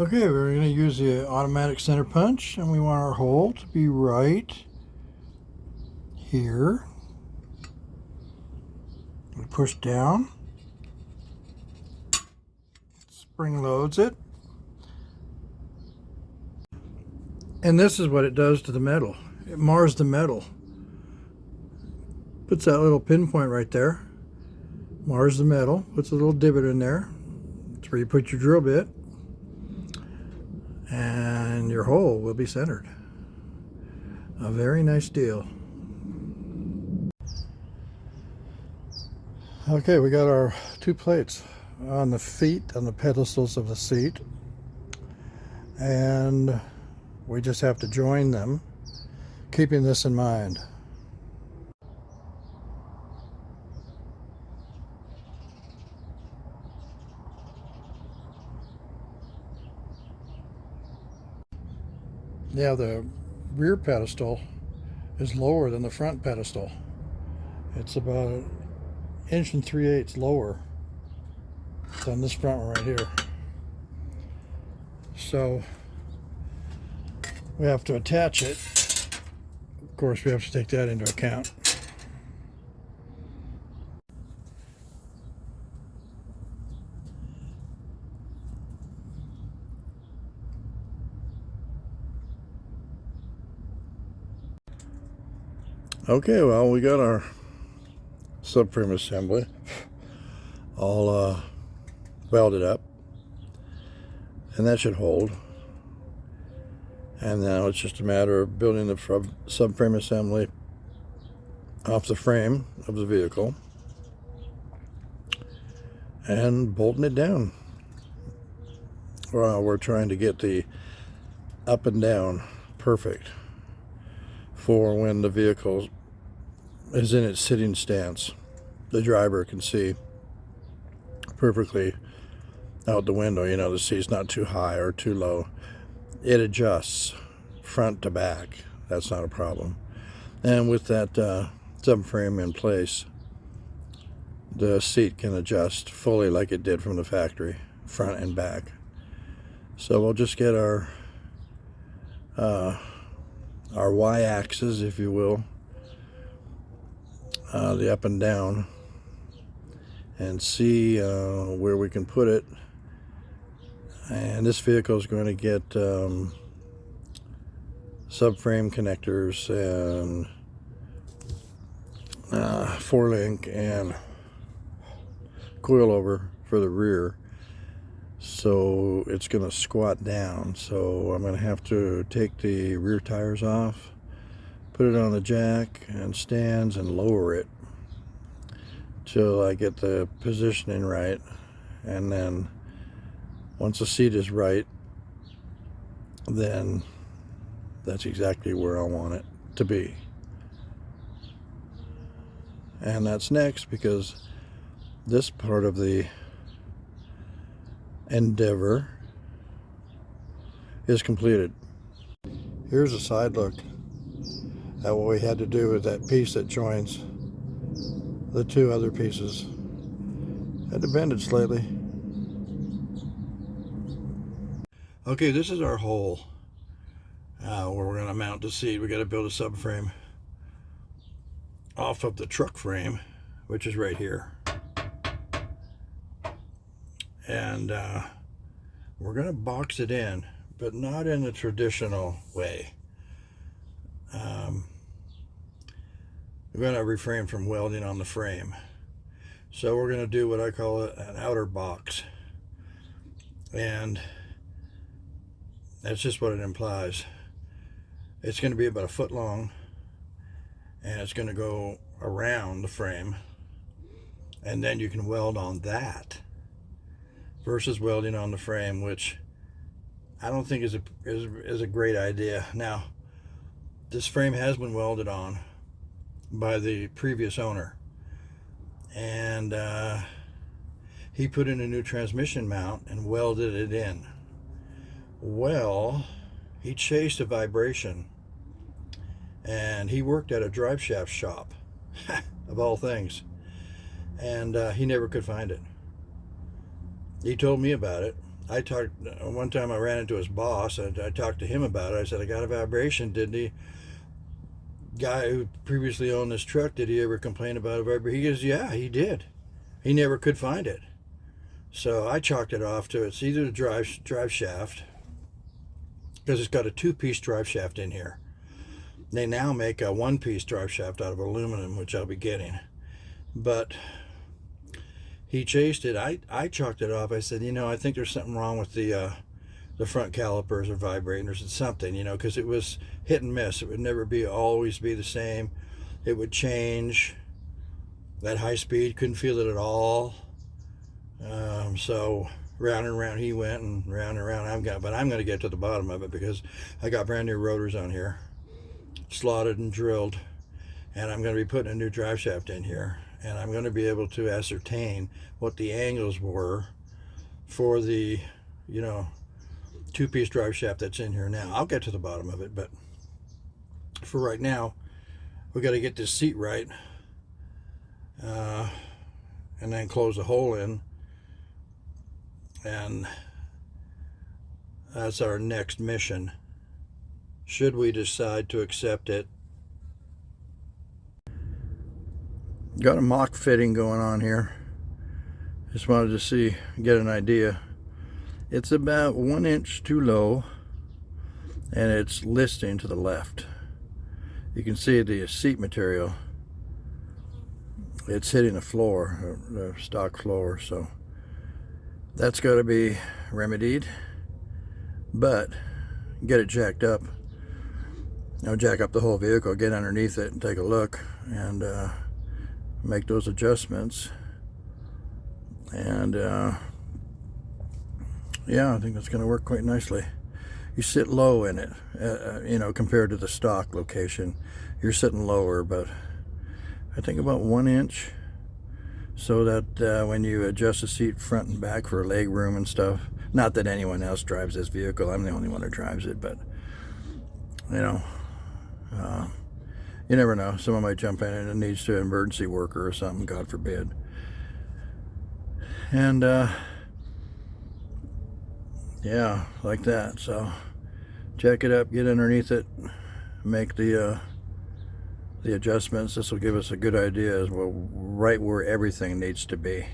Okay, we're going to use the automatic center punch, and we want our hole to be right here. We push down, spring loads it, and this is what it does to the metal. It mars the metal. Puts that little pinpoint right there, mars the metal, puts a little divot in there. That's where you put your drill bit, and your hole will be centered. A very nice deal. Okay, we got our two plates on the feet, on the pedestals of the seat, and we just have to join them, keeping this in mind. Yeah, the rear pedestal is lower than the front pedestal. It's about 1 3/8 lower than this front one right here. So we have to attach it. Of course, we have to take that into account. Okay, well, we got our subframe assembly all welded up, and that should hold. And now it's just a matter of building the subframe assembly off the frame of the vehicle and bolting it down. Well, we're trying to get the up and down perfect for when the vehicle is in its sitting stance. The driver can see perfectly out the window. You know, the seat's not too high or too low. It adjusts front to back. That's not a problem. And with that subframe in place, the seat can adjust fully like it did from the factory, front and back. So we'll just get our y-axis, if you will, the up and down, and see where we can put it. And this vehicle is going to get subframe connectors and 4-link and coilover for the rear. So it's going to squat down. So I'm going to have to take the rear tires off, put it on the jack and stands, and lower it till I get the positioning right. And then once the seat is right, then that's exactly where I want it to be. And that's next, because this part of the endeavor is completed. Here's a side look at what we had to do with that piece that joins the two other pieces. Had to bend it slightly. Okay, this is our hole where we're going to mount the seat. We got to build a subframe off of the truck frame, which is right here. And we're going to box it in, but not in the traditional way. We're going to refrain from welding on the frame. So we're going to do what I call an outer box. And that's just what it implies. It's going to be about 1 foot long, and it's going to go around the frame, and then you can weld on that versus welding on the frame, which I don't think is a great idea. Now, this frame has been welded on by the previous owner, and he put in a new transmission mount and welded it in. Well, he chased a vibration, and he worked at a drive shaft shop of all things, and he never could find it. He told me about it. one time I ran into his boss, and I talked to him about it. I said, I got a vibration. Did the guy who previously owned this truck, did he ever complain about a vibration? He goes, yeah, he did. He never could find it. So I chalked it off to it's either the drive shaft, because it's got a 2-piece drive shaft in here. They now make a 1-piece drive shaft out of aluminum, which I'll be getting. But he chased it. I chalked it off. I said, I think there's something wrong with the front calipers or vibrating or something, because it was hit and miss. It would never always be the same. It would change. That high speed, couldn't feel it at all. So round and round he went, and round but I'm going to get to the bottom of it, because I got brand new rotors on here, slotted and drilled, and I'm going to be putting a new drive shaft in here, and I'm going to be able to ascertain what the angles were for the 2-piece drive shaft that's in here now. I'll get to the bottom of it, but for right now we got to get this seat right, and then close the hole in, and that's our next mission, should we decide to accept it. Got a mock fitting going on here. Just wanted to get an idea. It's about 1 inch too low, and it's listing to the left. You can see the seat material, it's hitting the floor, the stock floor, so that's got to be remedied. But get it jacked up. Now jack up the whole vehicle, get underneath it and take a look, and make those adjustments. And yeah, I think that's going to work quite nicely. You sit low in it, compared to the stock location. You're sitting lower, but I think about 1 inch, so that when you adjust the seat front and back for leg room and stuff, not that anyone else drives this vehicle, I'm the only one who drives it, but you never know, someone might jump in and it needs to emergency worker or something, God forbid. And yeah, like that. So jack it up, get underneath it, make the adjustments. This will give us a good idea as well, right where everything needs to be.